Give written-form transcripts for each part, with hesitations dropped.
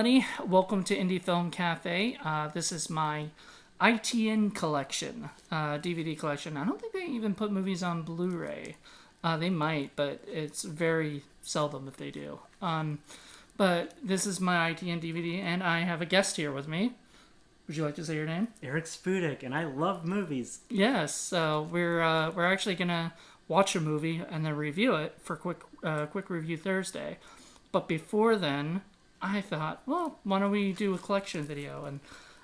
everybody. Welcome to Indie Film Cafe. This is my ITN collection, DVD collection. I don't think they even put movies on Blu-ray. They might, but it's very seldom if they do. But this is my ITN DVD, and I have a guest here with me. Would you like to say your name? Eric Spudic, and I love movies. Yes, so we're actually gonna watch a movie and then review it for quick review Thursday. But before then, I thought, well, why don't we do a collection video? And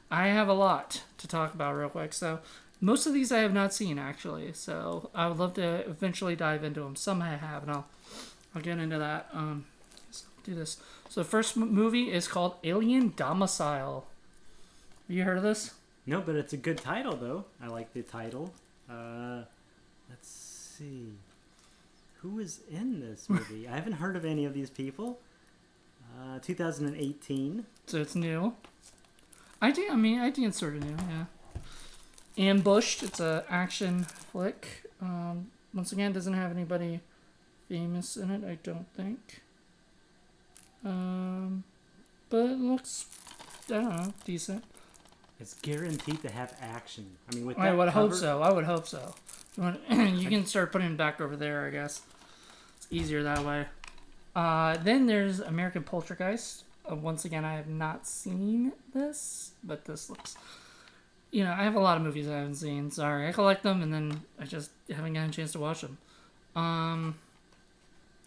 I have a lot to talk about real quick. So most of these I have not seen, actually. So I would love to eventually dive into them. Some I have, and I'll get into that. Let's do this. So the first movie is called Alien Domicile. Have you heard of this? No, but it's a good title, though. I like the title. Let's see. Who is in this movie? I haven't heard of any of these people. 2018. So it's new. I think it's sort of new, yeah. Ambushed. It's a action flick. Once again, doesn't have anybody famous in it, I don't think. But it looks, I don't know, decent. It's guaranteed to have action. I mean, with that I would cover... hope so. You can start putting it back over there, I guess. It's easier that way. Then there's American Poltergeist. Once again, I have not seen this, but this looks... I have a lot of movies I haven't seen. Sorry, I collect them, and then I just haven't gotten a chance to watch them. I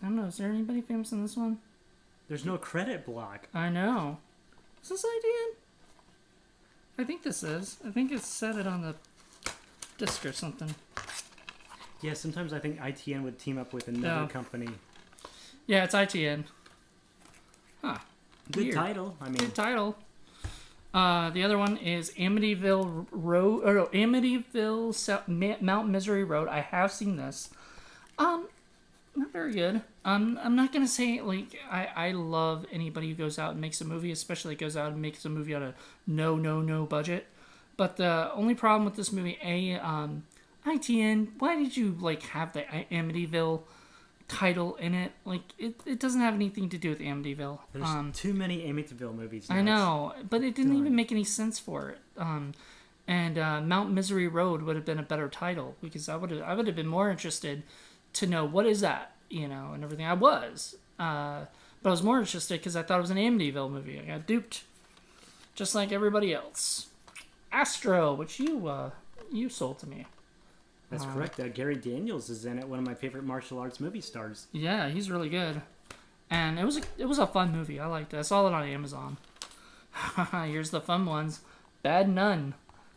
don't know, is there anybody famous in this one? There's no credit block. I know. Is this ITN? I think this is. I think it's set it on the disc or something. Yeah, sometimes I think ITN would team up with another company. Yeah, it's ITN. Huh. Good Weird. title. Good title. The other one is Amityville Road. Or no, Amityville Mount Misery Road. I have seen this. Not very good. I'm not gonna say I love anybody who goes out and makes a movie, especially goes out and makes a movie on a no budget. But the only problem with this movie, ITN, why did you have the Amityville title in it? It doesn't have anything to do with Amityville. There's too many Amityville movies now. I know, but it didn't even make any sense for it. And Mount Misery Road would have been a better title, because I would have been more interested to know what is that, and everything. I was, but I was more interested because I thought it was an Amityville movie. I got duped, just like everybody else. Astro, which you sold to me. That's correct. Gary Daniels is in it, one of my favorite martial arts movie stars. Yeah, he's really good, and it was a fun movie. I liked it. I saw it on Amazon. Here's the fun ones: Bad Nun,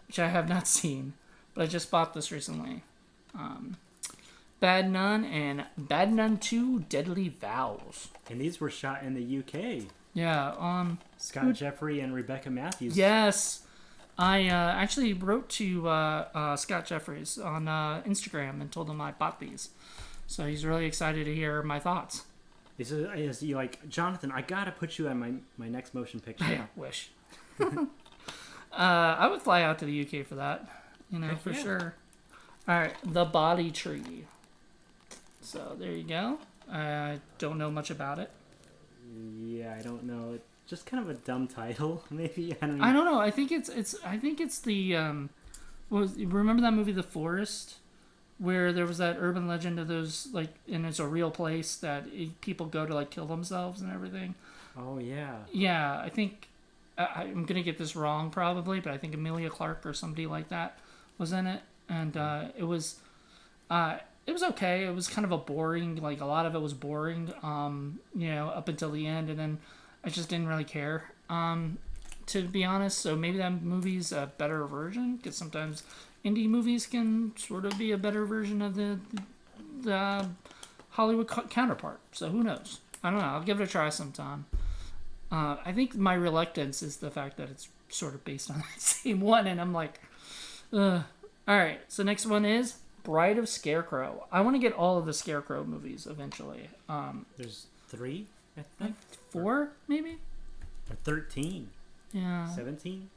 which I have not seen, but I just bought this recently. Bad Nun and Bad Nun 2 Deadly Vows. And these were shot in the UK. Yeah. Scott Jeffrey and Rebecca Matthews. Yes. I actually wrote to Scott Jeffries on Instagram and told him I bought these. So he's really excited to hear my thoughts. Is he like, Jonathan, I gotta put you on my next motion picture. I wish. I would fly out to the UK for that. For sure. Alright, The Body Tree. So there you go. I don't know much about it. Yeah, I don't know. It's just kind of a dumb title, maybe. I don't know. I think it's the remember that movie The Forest, where there was that urban legend of those and it's a real place that people go to kill themselves and everything. Oh yeah. Yeah, I think I'm gonna get this wrong probably, but I think Emilia Clarke or somebody like that was in it, and it was okay. It was kind of a boring, a lot of it was boring, up until the end, and then I just didn't really care, to be honest. So maybe that movie's a better version, because sometimes indie movies can sort of be a better version of the Hollywood counterpart. So who knows? I don't know. I'll give it a try sometime. I think my reluctance is the fact that it's sort of based on that same one, and I'm like, ugh. All right, so next one is Bride of Scarecrow. I want to get all of the Scarecrow movies eventually. There's 3, I think. 4, maybe? Or 13. Yeah. 17?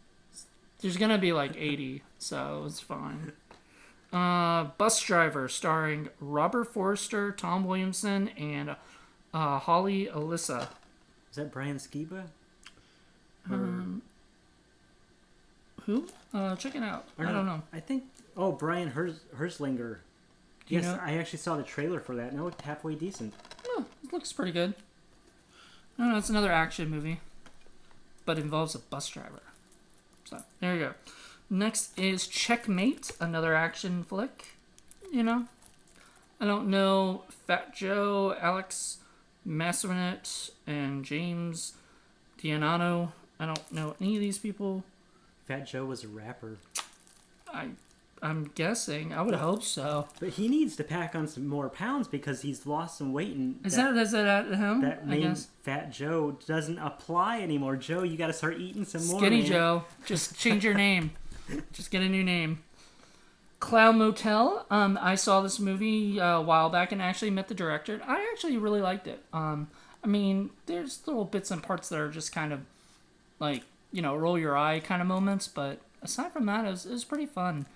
There's going to be 80, so it's fine. Bus Driver, starring Robert Forster, Tom Williamson, and Holly Alyssa. Is that Brian Skiba? Who? Check it out. Or I don't know. I think. Oh, Brian Herzlinger. You Yes, know? I actually saw the trailer for that, and it looked halfway decent. Oh, it looks pretty good. I don't know. It's another action movie, but involves a bus driver. So there you go. Next is Checkmate, another action flick. You know, I don't know Fat Joe, Alex Masserinet, and James Dianano. I don't know any of these people. Fat Joe was a rapper. I'm guessing. I would hope so. But he needs to pack on some more pounds because he's lost some weight. And Is that him? that I name guess. Fat Joe doesn't apply anymore. Joe, you got to start eating some more. Skinny man. Joe. Just change your name. Just get a new name. Clown Motel. I saw this movie a while back and actually met the director. I actually really liked it. I mean, there's little bits and parts that are just kind of like, you know, roll your eye kind of moments, but aside from that, it was pretty fun.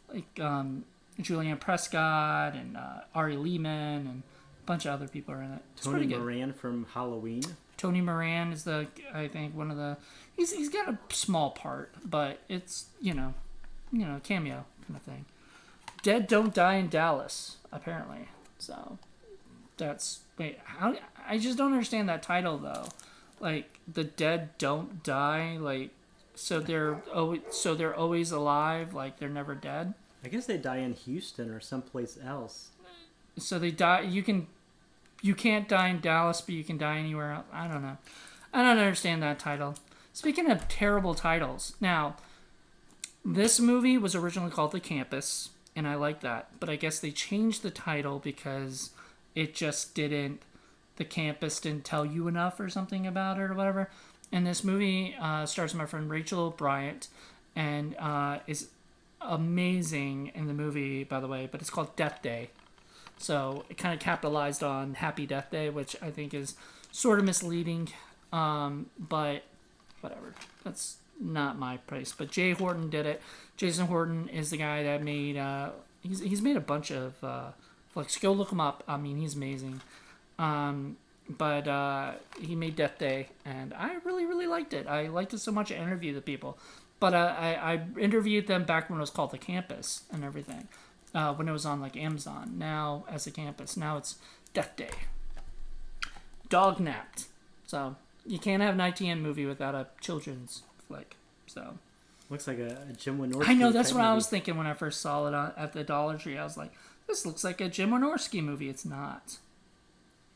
Like Julianne Prescott and Ari Lehman and a bunch of other people are in it. It's Tony pretty good. Moran from Halloween. Tony Moran is I think one of the he's got a small part, but it's you know cameo kind of thing. Dead Don't Die in Dallas, apparently. So that's how I just don't understand that title though. Like the dead don't die, like so they're always alive, like they're never dead. I guess they die in Houston or someplace else. So they die. You can't die in Dallas, but you can die anywhere else. I don't know. I don't understand that title. Speaking of terrible titles, now this movie was originally called The Campus, and I like that. But I guess they changed the title because it just didn't. The campus didn't tell you enough or something about it or whatever. And this movie stars my friend Rachel Bryant, and is amazing in the movie, by the way. But it's called Death Day. So it kind of capitalized on Happy Death Day, which I think is sort of misleading. But whatever. That's not my place. But Jay Horton did it. Jason Horton is the guy that made... he's made a bunch of flicks. Go look him up. I mean, he's amazing. But he made Death Day, and I really, really liked it. I liked it so much I interviewed the people. But I interviewed them back when it was called The Campus and everything. When it was on like Amazon. Now as The Campus. Now it's Death Day. Dog Napped. So you can't have an ITN movie without a children's flick. So Looks like a Jim Wynorski. I know, that's what movie. I was thinking when I first saw it at the Dollar Tree. I was like, this looks like a Jim Wynorski movie. It's not.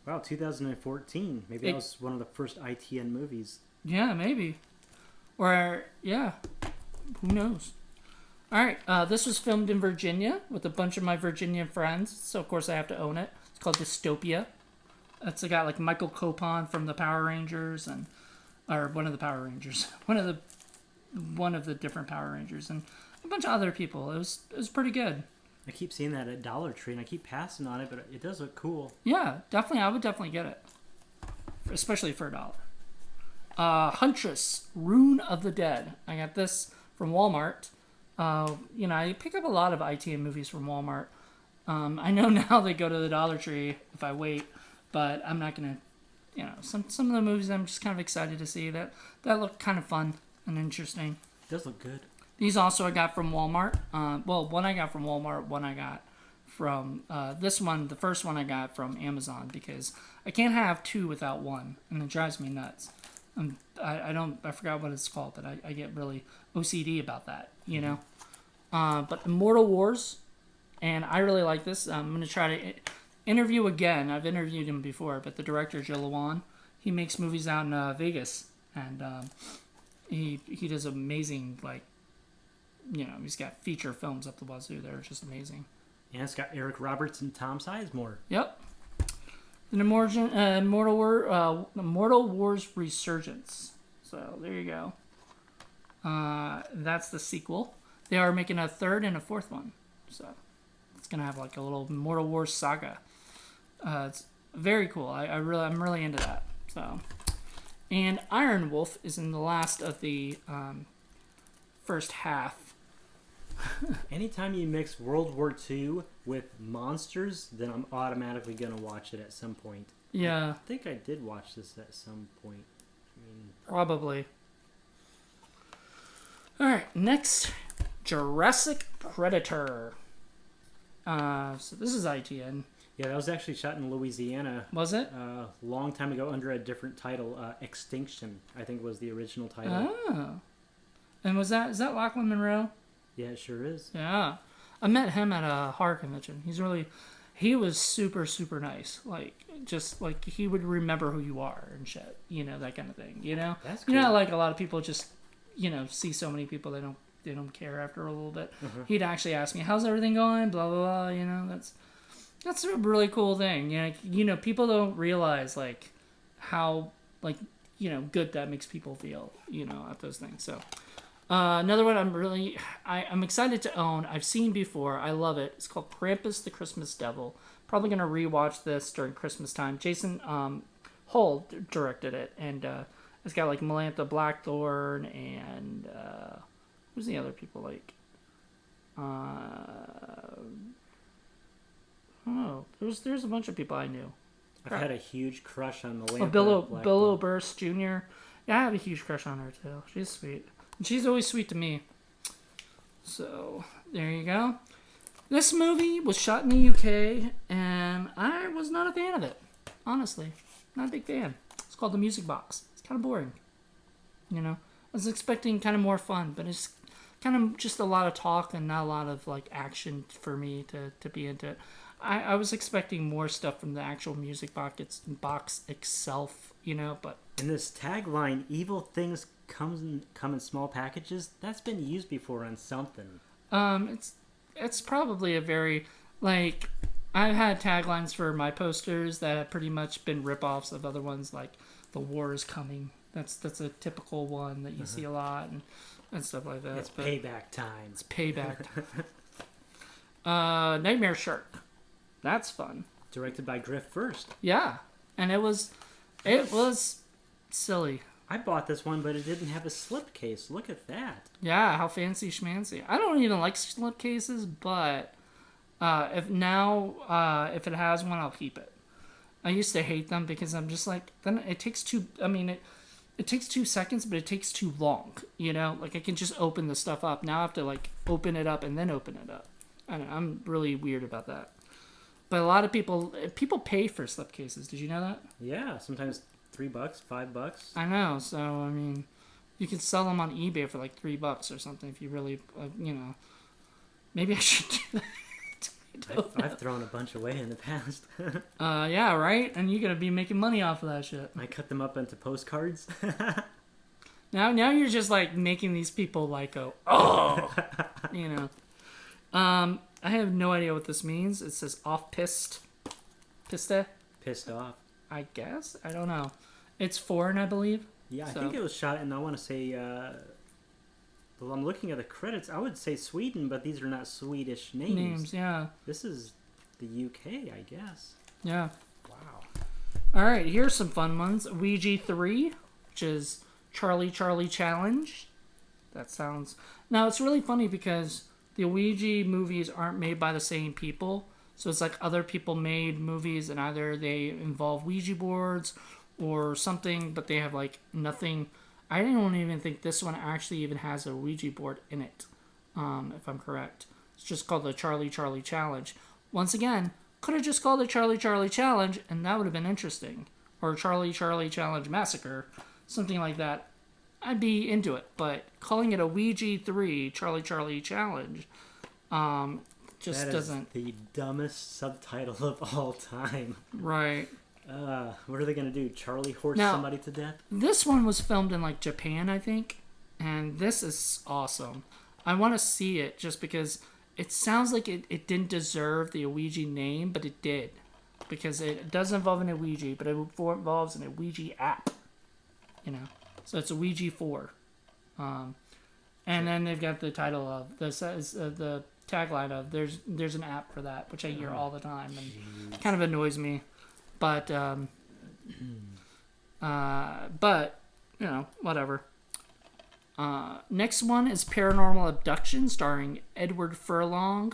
Wow, 2014. Maybe that was one of the first ITN movies. Yeah, maybe. Or, yeah. Who knows? Alright, this was filmed in Virginia with a bunch of my Virginian friends. So, of course, I have to own it. It's called Dystopia. It's got, like, Michael Copon from the Power Rangers. Or one of the Power Rangers. One of the different Power Rangers. And a bunch of other people. It was pretty good. I keep seeing that at Dollar Tree, and I keep passing on it, but it does look cool. Yeah, definitely. I would definitely get it. Especially for $1. Huntress, Rune of the Dead. I got this from Walmart. I pick up a lot of ITN movies from Walmart. I know now they go to the Dollar Tree if I wait, but I'm not going to, some of the movies I'm just kind of excited to see that look kind of fun and interesting. It does look good. These also I got from Walmart. One I got from Walmart, one I got from this one. The first one I got from Amazon because I can't have two without one, and it drives me nuts. I forgot what it's called, but I get really OCD about that, But Immortal Wars, and I really like this. I'm going to try to interview again. I've interviewed him before, but the director, Joe Lewan, he makes movies out in Vegas, and he does amazing, he's got feature films up the wazoo. They're just amazing. And it's got Eric Roberts and Tom Sizemore. Yep. The Immortal Wars Resurgence. So there you go. That's the sequel. They are making a third and a fourth one. So it's gonna have like a little Immortal Wars saga. It's very cool. I'm really into that. So, and Iron Wolf is in the last of the first half. Anytime you mix World War II with monsters, then I'm automatically going to watch it at some point. Yeah. I think I did watch this at some point. Probably. All right, next, Jurassic Predator. So this is ITN. Yeah, that was actually shot in Louisiana. Was it? A long time ago under a different title. Extinction, I think, was the original title. Oh. And is that Lachlan Monroe? Yeah, it sure is. Yeah. I met him at a horror convention. He was super, super nice. Like, just, like, he would remember who you are and shit. You know, that kind of thing. You know? That's cool. You know, like, a lot of people just, you know, see so many people, they don't care after a little bit. He'd actually ask me, how's everything going? Blah, blah, blah. You know, that's a really cool thing. You know, people don't realize, like, how, like, you know, good that makes people feel, you know, at those things. So, another one I'm excited to own. I've seen before. I love it. It's called Krampus the Christmas Devil. Probably going to rewatch this during Christmas time. Jason Hull directed it. And it's got, like, Melantha Blackthorne and who's the other people, like? Oh, there's a bunch of people I knew. I've had a huge crush on Melantha Blackthorne. Bill Burst Jr. Yeah, I have a huge crush on her, too. She's sweet. And she's always sweet to me. So, there you go. This movie was shot in the UK, and I was not a fan of it. Honestly. Not a big fan. It's called The Music Box. It's kind of boring. You know? I was expecting kind of more fun, but it's kind of just a lot of talk and not a lot of, like, action for me to be into it. I was expecting more stuff from the actual music box itself, you know, but... And this tagline, evil things come in small packages, that's been used before on something. It's probably a very, like, I've had taglines for my posters that have pretty much been rip-offs of other ones, like, the war is coming. That's a typical one that you see a lot and stuff like that. It's payback time. It's payback time. Nightmare Shark. That's fun. Directed by Griff First. Yeah, and it was silly. I bought this one, but it didn't have a slipcase. Look at that. Yeah, how fancy schmancy. I don't even like slipcases, but if it has one, I'll keep it. I used to hate them because I'm just like, then it takes it takes 2 seconds, but it takes too long, you know? Like, I can just open the stuff up. Now I have to, like, open it up and then open it up. I don't know, I'm really weird about that. But a lot of people pay for slipcases. Did you know that? Yeah, sometimes $3, $5. I know. So I mean, you can sell them on eBay for like $3 or something if you really, you know. Maybe I should do that. I've thrown a bunch away in the past. Yeah, right. And you're gonna be making money off of that shit. I cut them up into postcards. Now you're just like making these people like go, oh, you know. I have no idea what this means. It says off-piste. Piste? Pissed off. I guess? I don't know. It's foreign, I believe. Yeah, I think it was shot in, I want to say, well, I'm looking at the credits. I would say Sweden, but these are not Swedish names. Yeah. This is the UK, I guess. Yeah. Wow. All right, here's some fun ones. Ouija 3, which is Charlie Challenge. That sounds... Now, it's really funny because... the Ouija movies aren't made by the same people. So it's like other people made movies and either they involve Ouija boards or something, but they have like nothing. I don't even think this one actually even has a Ouija board in it, if I'm correct. It's just called the Charlie Challenge. Once again, could have just called it Charlie Challenge and that would have been interesting. Or Charlie Challenge Massacre, something like that. I'd be into it, but calling it a Ouija 3 Charlie Challenge just that doesn't... is the dumbest subtitle of all time. Right. What are they going to do? Charlie horse Now, somebody to death? This one was filmed in, like, Japan, I think, and this is awesome. I want to see it just because it sounds like it didn't deserve the Ouija name, but it did. Because it does involve an Ouija, but it involves an Ouija app, you know? So it's a Ouija 4. And then they've got the title of, the tagline of, there's an app for that, which I hear all the time, and kind of annoys me. But, you know, whatever. Next one is Paranormal Abduction, starring Edward Furlong,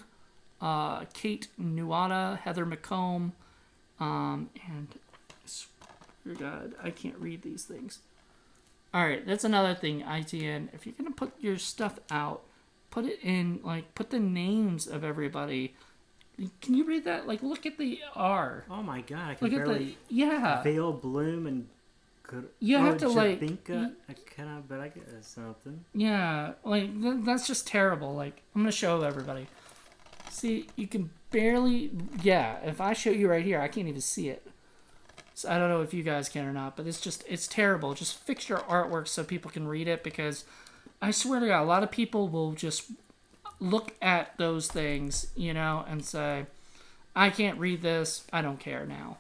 Kate Nuada, Heather McComb, and, dear God, I can't read these things. All right, that's another thing, ITN. If you're gonna put your stuff out, put it in put the names of everybody. Can you read that? Like, look at the R. Oh my god, I can Look at barely. yeah. Veil, Bloom, and. You have to Jabinka, but I guess something. Yeah, that's just terrible. Like, I'm gonna show everybody. See, you can barely. Yeah, if I show you right here, I can't even see it. So I don't know if you guys can or not, but it's terrible. Just fix your artwork so people can read it, because I swear to God, a lot of people will just look at those things, and say, I can't read this. I don't care now,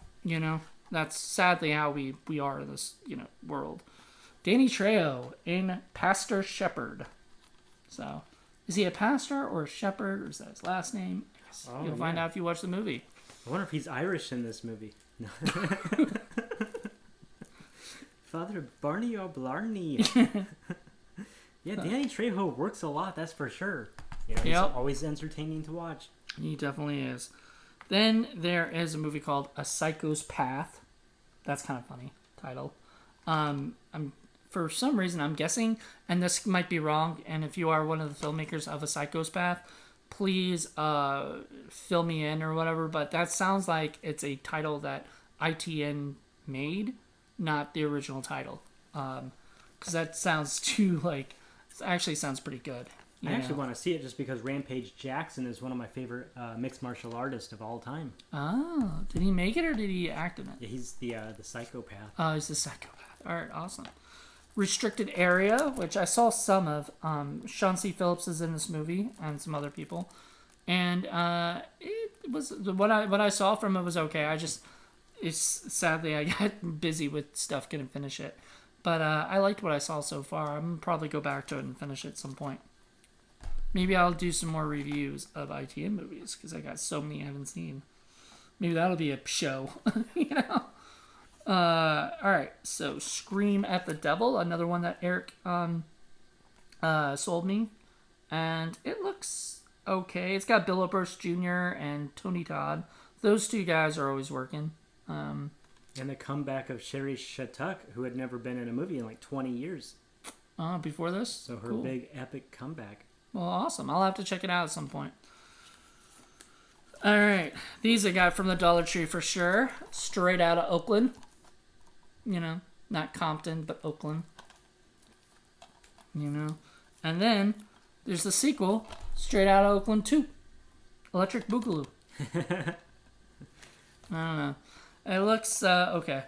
That's sadly how we are in this, world. Danny Trejo in Pastor Shepherd. So, is he a pastor or a shepherd, or is that his last name? You'll find out if you watch the movie. I wonder if he's Irish in this movie. No. Father Barney O'Blarney. Yeah, Danny Trejo works a lot, that's for sure. He's always entertaining to watch. He definitely is. Then there is a movie called A Psycho's Path. That's kind of funny title. For some reason, I'm guessing, and this might be wrong, and if you are one of the filmmakers of A Psycho's Path, please fill me in or whatever, but that sounds like it's a title that ITN made, not the original title. Because that sounds too, it actually sounds pretty good. I actually want to see it just because Rampage Jackson is one of my favorite mixed martial artists of all time. Oh, did he make it or did he act in it? Yeah, he's the psychopath. Oh, he's the psychopath. All right, awesome. Restricted Area, which I saw some of. Sean C. Phillips is in this movie and some other people, and it was what I saw from it was okay. Sadly I got busy with stuff, couldn't finish it, but I liked what I saw so far. I'm gonna probably go back to it and finish it at some point. Maybe I'll do some more reviews of ITN movies, because I got so many I haven't seen. Maybe that'll be a show, Alright, so Scream at the Devil, another one that Eric sold me. And it looks okay. It's got Bill Burst Jr. and Tony Todd. Those two guys are always working. And the comeback of Sherry Shattuck, who had never been in a movie in 20 years. Before this? So her cool. big epic comeback. Well, awesome. I'll have to check it out at some point. All right. These I got from the Dollar Tree for sure. Straight out of Oakland. Not Compton, but Oakland. And then there's the sequel, Straight Out of Oakland 2. Electric Boogaloo. I don't know. It looks okay.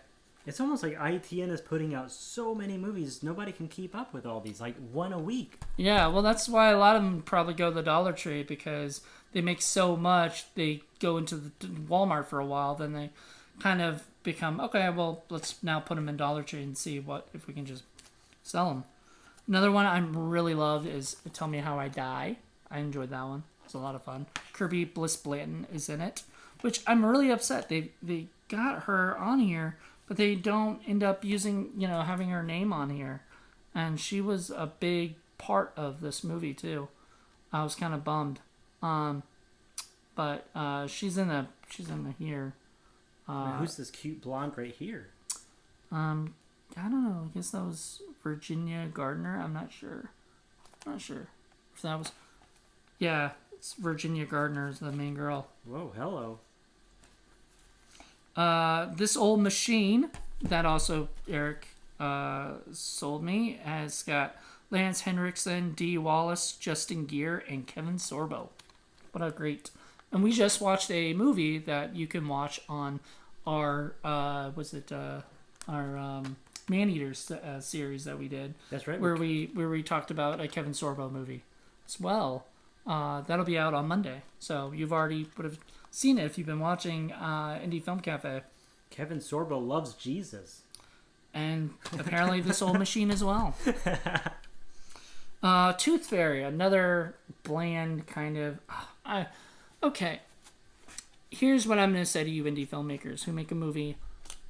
It's almost like ITN is putting out so many movies, nobody can keep up with all these, one a week. Yeah, well, that's why a lot of them probably go to the Dollar Tree, because they make so much, they go into the Walmart for a while, then they kind of become, okay, well, let's now put them in Dollar Tree and see if we can just sell them. Another one I really love is Tell Me How I Die. I enjoyed that one. It's a lot of fun. Kirby Bliss Blanton is in it, which I'm really upset. They got her on here, but they don't end up using, having her name on here. And she was a big part of this movie, too. I was kind of bummed. But she's in the here. Who's this cute blonde right here? I don't know. I guess that was Virginia Gardner. I'm not sure. If that was... Yeah, it's Virginia Gardner is the main girl. Whoa, hello. This Old Machine that also Eric sold me has got Lance Henriksen, Dee Wallace, Justin Gear, and Kevin Sorbo. What a great... And we just watched a movie that you can watch on our Man-Eaters series that we did. That's right. Where we talked about a Kevin Sorbo movie as well. That'll be out on Monday. So you've already would have seen it if you've been watching Indie Film Cafe. Kevin Sorbo loves Jesus. And apparently This Old Machine as well. Tooth Fairy, another bland kind of... Okay. Here's what I'm going to say to you indie filmmakers who make a movie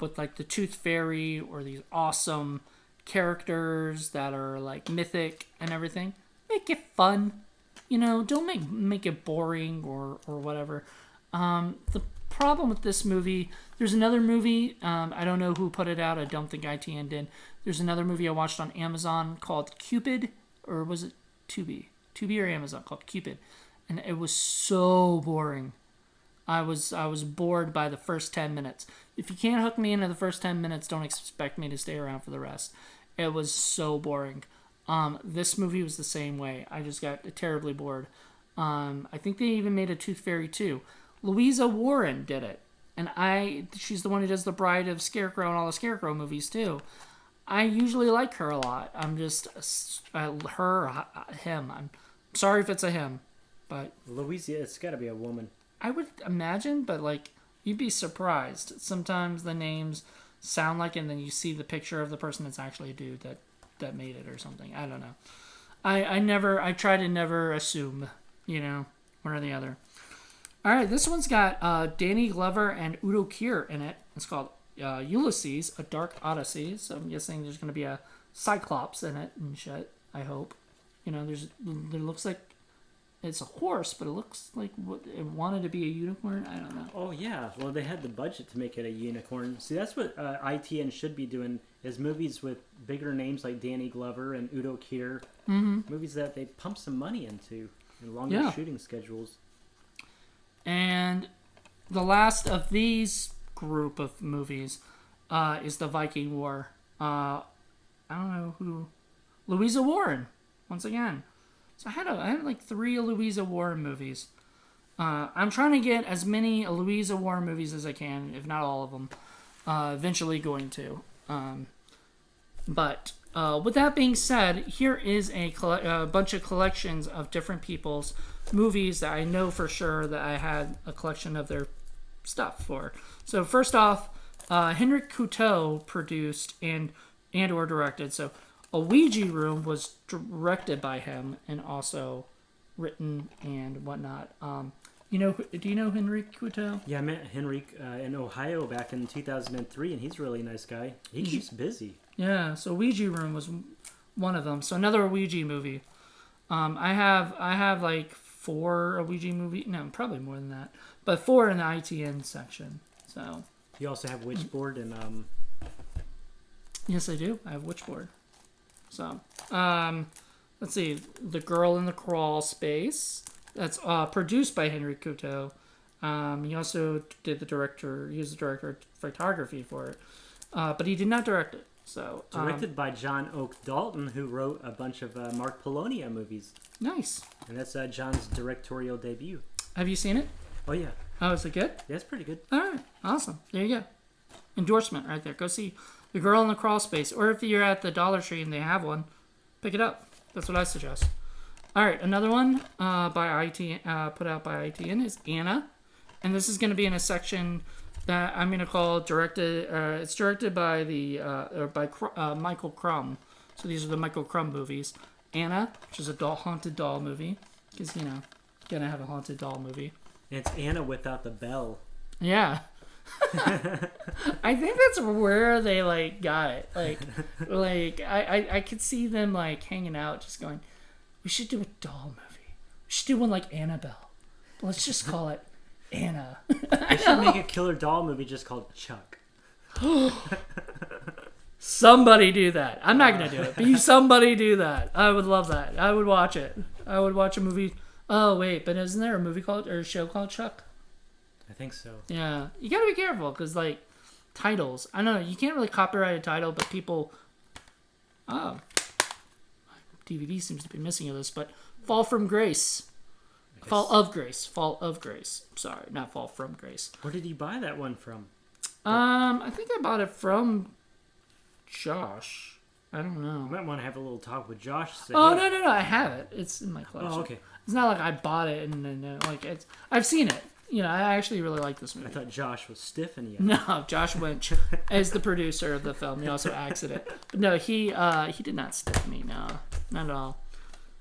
with the Tooth Fairy or these awesome characters that are mythic and everything. Make it fun. Don't make it boring or whatever. The problem with this movie, there's another movie, I don't know who put it out, I don't think ITN did. There's another movie I watched on Amazon called Cupid, or was it Tubi? Tubi or Amazon, called Cupid. And it was so boring. I was bored by the first 10 minutes. If you can't hook me into the first 10 minutes, don't expect me to stay around for the rest. It was so boring. This movie was the same way. I just got terribly bored. I think they even made a Tooth Fairy 2. Louisa Warren did it. And she's the one who does The Bride of Scarecrow and all the Scarecrow movies too. I usually like her a lot. I'm just him. I'm sorry if it's a him, but Louisa, it's got to be a woman. I would imagine, but like you'd be surprised. Sometimes the names sound like, and then you see the picture of the person. It's actually a dude that made it or something. I don't know. I try to never assume, one or the other. All right, this one's got Danny Glover and Udo Kier in it. It's called Ulysses, A Dark Odyssey. So I'm guessing there's going to be a Cyclops in it and shit. I hope. There looks like it's a horse, but it looks like it wanted to be a unicorn. I don't know. Oh yeah, well they had the budget to make it a unicorn. See, that's what ITN should be doing. Is movies with bigger names like Danny Glover and Udo Kier. Mm-hmm. Movies that they pump some money into and longer shooting schedules. And the last of these group of movies is the Viking War. I don't know who. Louisa Warren, once again. So I had like 3 Louisa Warren movies. I'm trying to get as many Louisa Warren movies as I can, if not all of them. Eventually going to. But with that being said, here is a bunch of collections of different people's movies that I know for sure that I had a collection of their stuff for. So first off, Henrik Couteau produced and or directed. So a Ouija Room was directed by him and also written and whatnot. Do you know Henrik Couteau? Yeah, I met Henrik in Ohio back in 2003, and he's a really nice guy. He keeps busy. Yeah, so Ouija Room was one of them. So another Ouija movie. I have like 4 Ouija movie. No, probably more than that, but 4 in the ITN section. So you also have Witchboard and Yes, I do. I have Witchboard. So let's see, The Girl in the Crawl Space. That's produced by Henrik Couteau. He also did he was the director of photography for it, but he did not direct it. So directed by John Oak Dalton, who wrote a bunch of Mark Polonia movies. Nice. And that's John's directorial debut. Have you seen it? Oh yeah. Oh, is it good? Yeah, it's pretty good. All right, awesome. There you go. Endorsement right there. Go see The Girl in the Crawl Space, or if you're at the Dollar Tree and they have one, pick it up. That's what I suggest. All right, another one by ITN, put out by ITN is Anna, and this is going to be in a section that I'm going to call directed. It's directed by Michael Crumb. So these are the Michael Crumb movies. Anna, which is a haunted doll movie, because gonna have a haunted doll movie. And it's Anna without the bell. Yeah. I think that's where they got it. I could see them hanging out, just going, we should do a doll movie. We should do one like Annabelle. But let's just call it Anna. I should make a killer doll movie just called Chuck. Somebody do that. I'm not gonna do it, but somebody do that. I would love that. I would watch it. I would watch a movie. Oh wait, but isn't there a movie or a show called Chuck? I think so. Yeah, you gotta be careful because titles. I don't know. You can't really copyright a title, but people. Oh, my DVD seems to be missing of this, but Fall from Grace. Fall of Grace. Sorry, not Fall from Grace. Where did you buy that one from? I think I bought it from Josh. I don't know. You might want to have a little talk with Josh. No, I have it. It's in my collection. Oh, okay. It's not like I bought it and it's. I've seen it. I actually really like this movie. I thought Josh was stiffing you. No, Josh Winch is the producer of the film. He also acts in it. But no, he did not stiff me. No, not at all.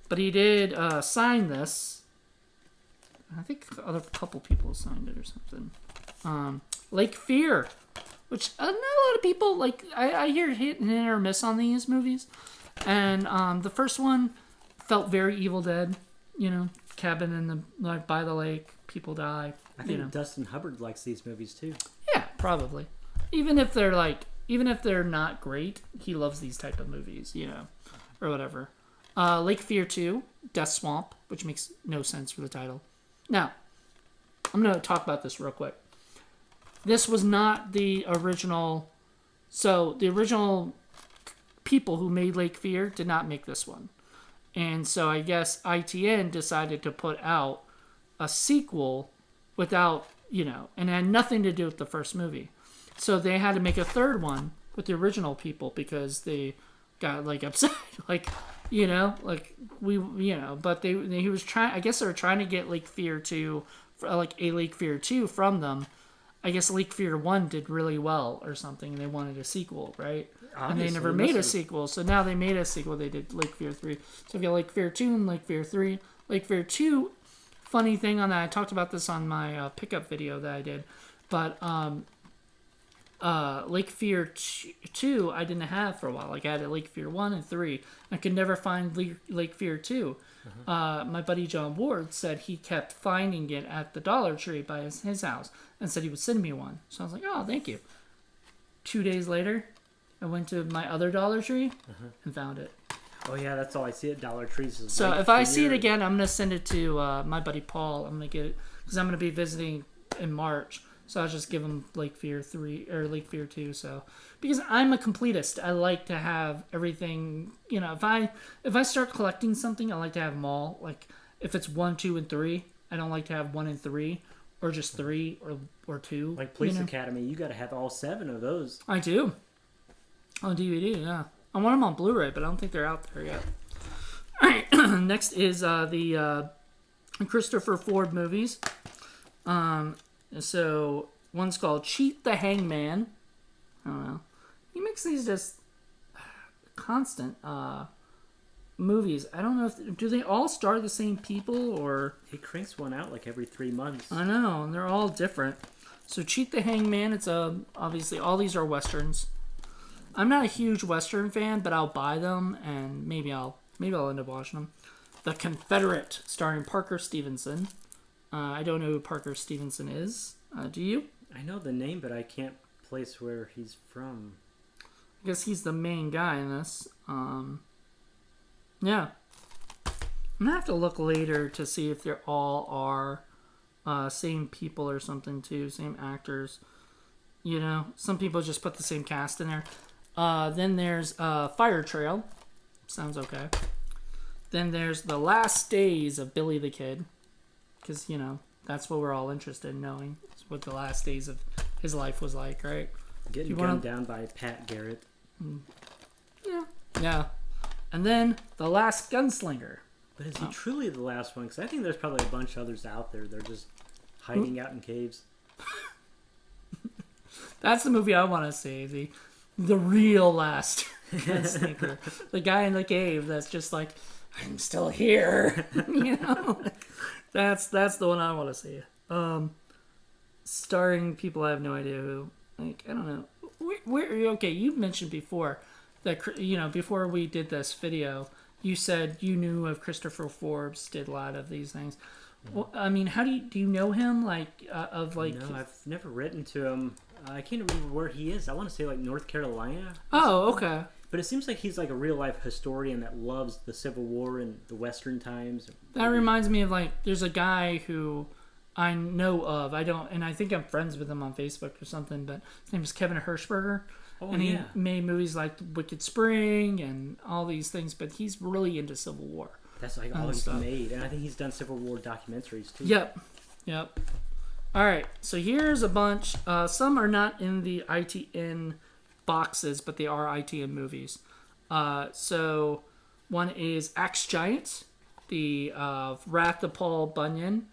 But he did sign this. I think a couple people signed it or something. Lake Fear, which not a lot of people I hear hit and or miss on these movies, and the first one felt very Evil Dead. Cabin in the by the lake, people die. I think Dustin Hubbard likes these movies too. Yeah, probably. Even if they're even if they're not great, he loves these type of movies, or whatever. Lake Fear 2, Death Swamp, which makes no sense for the title. Now, I'm going to talk about this real quick. This was not the original. So, the original people who made Lake Fear did not make this one. And so, I guess ITN decided to put out a sequel without, and it had nothing to do with the first movie. So, they had to make a third one with the original people because they got, upset. But he was trying, I guess they were trying to get Lake Fear 2, a Lake Fear 2 from them. I guess Lake Fear 1 did really well or something, and they wanted a sequel, right? Obviously, and they never made a sequel, so now they made a sequel. They did Lake Fear 3. So we got Lake Fear 2 and Lake Fear 3. Lake Fear 2, funny thing on that, I talked about this on my pickup video that I did, but Lake Fear 2 I didn't have for a while. I had Lake Fear 1 and 3. I could never find Lake Fear 2. My buddy John Ward said he kept finding it at the Dollar Tree by his house and said he would send me one. So I was like, oh, thank you. 2 days later, I went to my other Dollar Tree and found it. Oh, yeah, that's all I see at Dollar Trees. So if I see it again, I'm going to send it to my buddy Paul. I'm going to get it because I'm going to be visiting in March. So I'll just give him Lake Fear 3 or Lake Fear 2. So because I'm a completist, I like to have everything. If I start collecting something, I like to have them all. Like if it's 1, 2, and 3, I don't like to have 1 and 3 or just 3 or 2. Like Police Academy, you got to have all 7 of those. I do. On DVD, yeah. I want them on Blu-ray, but I don't think they're out there yet. All right, next is the Christopher Ford movies. So one's called Cheat the Hangman. I don't know. He makes these just constant movies. I don't know do they all star the same people or he cranks one out every 3 months. I know, and they're all different. So Cheat the Hangman, it's obviously all these are westerns. I'm not a huge western fan, but I'll buy them and maybe I'll end up watching them. The Confederate, starring Parker Stevenson. I don't know who Parker Stevenson is. Do you? I know the name, but I can't place where he's from. I guess he's the main guy in this. Yeah. I'm going to have to look later to see if they all are same people or something, too. Same actors. Some people just put the same cast in there. Then there's Fire Trail. Sounds okay. Then there's The Last Days of Billy the Kid. Because, that's what we're all interested in knowing. It's what the last days of his life was like, right? Getting gunned down by Pat Garrett. Yeah. And then The Last Gunslinger. But is he truly the last one? Because I think there's probably a bunch of others out there. They're just hiding out in caves. That's the movie I want to see. The real last Gunslinger. The guy in the cave that's just like, I'm still here. That's the one I want to see. Starring people I have no idea who. I don't know. Okay, you mentioned before that before we did this video, you said you knew of Christopher Forbes did a lot of these things. Well, I mean, how do you know him? No, I've never written to him. I can't remember where he is. I want to say North Carolina. Oh, okay. But it seems like he's a real life historian that loves the Civil War and the Western times. That reminds me of there's a guy who I know of. I think I'm friends with him on Facebook or something. But his name is Kevin Hirschberger. Oh, and he made movies like Wicked Spring and all these things. But he's really into Civil War. That's all he's made, and I think he's done Civil War documentaries too. Yep. All right, so here's a bunch. Some are not in the ITN boxes, but they are ITN movies. So one is Axe Giant, the Wrath of Paul Bunyan,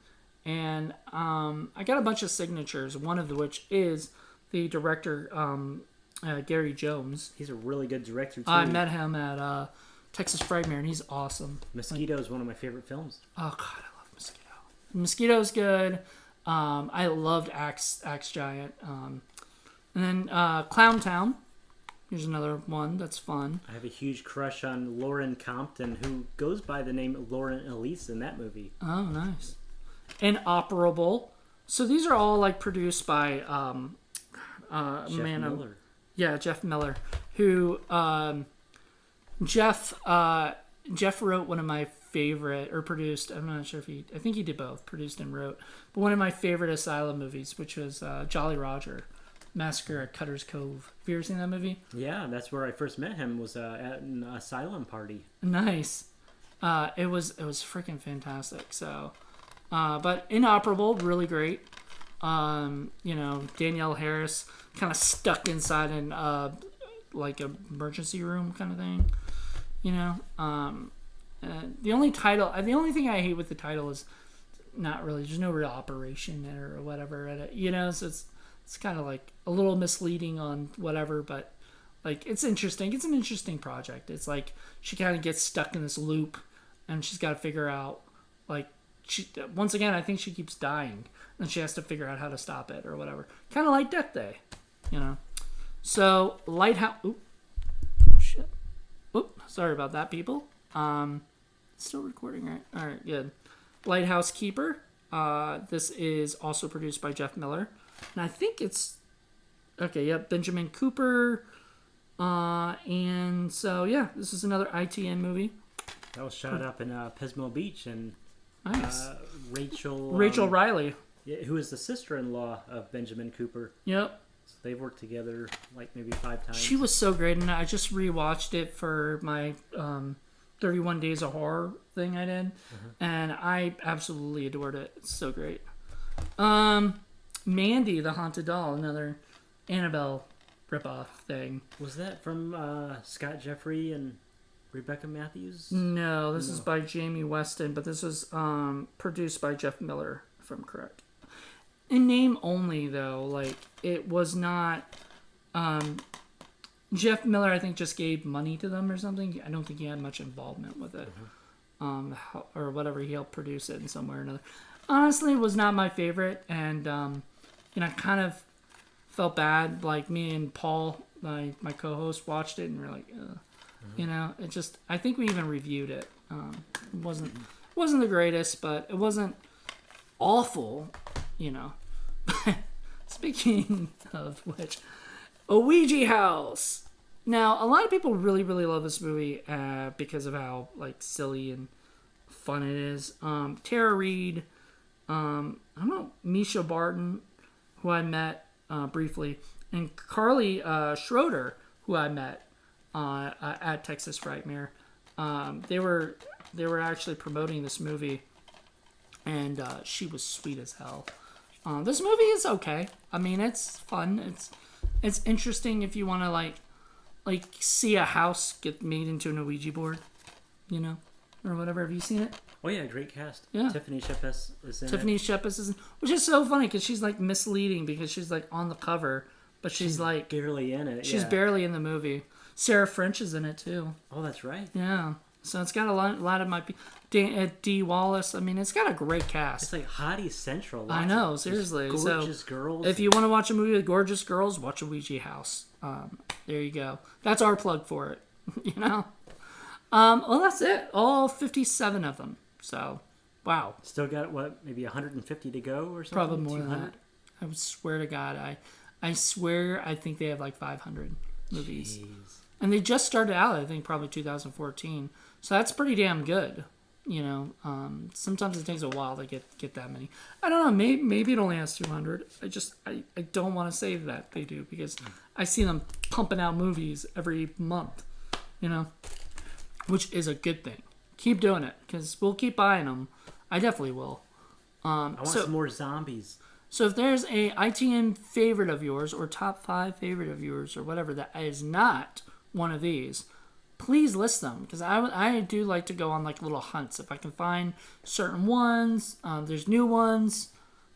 and I got a bunch of signatures. One of which is the director Gary Jones. He's a really good director too. I met him at Texas Frightmare, and he's awesome. Mosquito is one of my favorite films. Oh God, I love Mosquito. Mosquito's good. I loved Axe Giant. And then Clown Town. Here's another one that's fun. I have a huge crush on Lauren Compton, who goes by the name Lauren Elise in that movie. Oh, nice. Inoperable. So these are all produced by Jeff Miller. Yeah, Jeff Miller, who Jeff wrote one of my favorite, or produced. I'm not sure if I think he did both, produced and wrote. But one of my favorite Asylum movies, which was Jolly Roger, Massacre at Cutter's Cove. Have you ever seen that movie? Yeah, that's where I first met him. Was at an asylum party. Nice. It was freaking fantastic. So, but Inoperable, really great. Danielle Harris kind of stuck inside an like a emergency room kind of thing. The only thing I hate with the title is not really. There's no real operation there or whatever at it. So it's kind of like a little misleading on whatever, but like it's interesting. It's an interesting project. It's like she kind of gets stuck in this loop, and she's got to figure out like once again I think she keeps dying, and she has to figure out how to stop it or whatever. Kind of like Death Day, So Lighthouse. Oop. Oh shit. Oop. Sorry about that, people. Still recording, right? All right, good. Lighthouse Keeper. This is also produced by Jeff Miller. And I think it's... Okay, yep, Benjamin Cooper. And so, yeah, this is another ITN movie. That was shot up in Pismo Beach. And nice. Rachel Riley. Yeah, who is the sister-in-law of Benjamin Cooper. Yep. So they've worked together like maybe 5 times. She was so great, and I just rewatched it for my 31 Days of Horror thing I did, and I absolutely adored it. It's so great. Mandy, the Haunted Doll, another Annabelle ripoff thing. Was that from Scott Jeffrey and Rebecca Matthews? No, this is by Jamie Weston, but this was produced by Jeff Miller, if I'm correct. In name only, though, like, it was not... Jeff Miller, I think, just gave money to them or something. I don't think he had much involvement with it. Or whatever, he helped produce it in some way or another. Honestly, it was not my favorite, and, I kind of felt bad. Like, me and Paul, my co-host, watched it, and we were like, ugh. It just... I think we even reviewed it. It wasn't the greatest, but it wasn't awful, Speaking of which, Ouija House. Now, a lot of people really, really love this movie because of how like silly and fun it is. Tara Reid, Misha Barton, who I met briefly, and Carly Schroeder, who I met at Texas Frightmare. They were actually promoting this movie, and she was sweet as hell. This movie is okay. I mean, it's fun. It's interesting if you want to like see a house get made into an Ouija board, or whatever. Have you seen it? Oh yeah, great cast. Yeah, Tiffany Shepis is in Tiffany Shepis is in, which is so funny because she's like misleading because she's like on the cover, but she's like barely in it. She's barely in the movie. Sarah French is in it too. Oh, that's right. Yeah. So it's got a lot of my Dee Wallace. I mean, it's got a great cast. It's like Hottie Central. I know, seriously. Gorgeous girls. If you want to watch a movie with gorgeous girls, watch a Ouija House. There you go. That's our plug for it. Well, that's it. All 57 of them. So, wow. Still got maybe 150 to go or something. Probably more than that. I would swear to God, I swear, I think they have like 500 movies. Jeez. And they just started out, I think, probably 2014. So that's pretty damn good. Sometimes it takes a while to get that many. I don't know. Maybe it only has 200. I don't want to say that they do because I see them pumping out movies every month, which is a good thing. Keep doing it because we'll keep buying them. I definitely will. I want some more zombies. So if there's a ITN favorite of yours or top 5 favorite of yours or whatever that is not one of these, please list them because I do like to go on like little hunts. If I can find certain ones, there's new ones,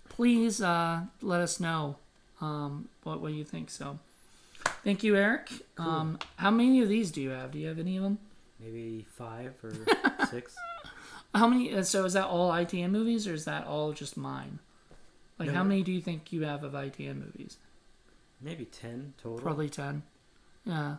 please let us know what you think. So thank you, Eric. Cool. How many of these do you have? Do you have any of them? Maybe 5 or 6. How many? So is that all ITN movies or is that all just mine? Like, how many do you think you have of ITN movies? Maybe 10 total. Probably 10. Yeah.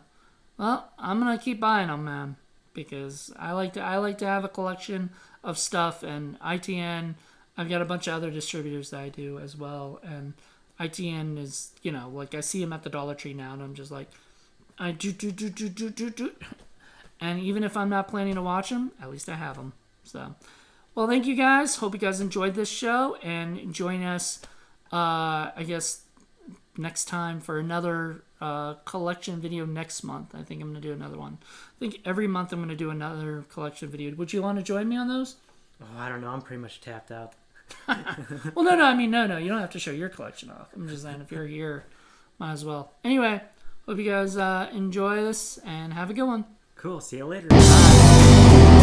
Well, I'm gonna keep buying them, man, because I like to have a collection of stuff. And ITN, I've got a bunch of other distributors that I do as well, and ITN is, like I see him at the Dollar Tree now, and I'm just like, I do. And even if I'm not planning to watch them, at least I have them. So, well, thank you guys. Hope you guys enjoyed this show, and join us, I guess, next time for another collection video next month. I think I'm going to do another one. I think every month I'm going to do another collection video. Would you want to join me on those? Oh, I don't know. I'm pretty much tapped out. Well, no. I mean, no. You don't have to show your collection off. I'm just saying, if you're here, might as well. Anyway, hope you guys enjoy this and have a good one. Cool. See you later. Bye.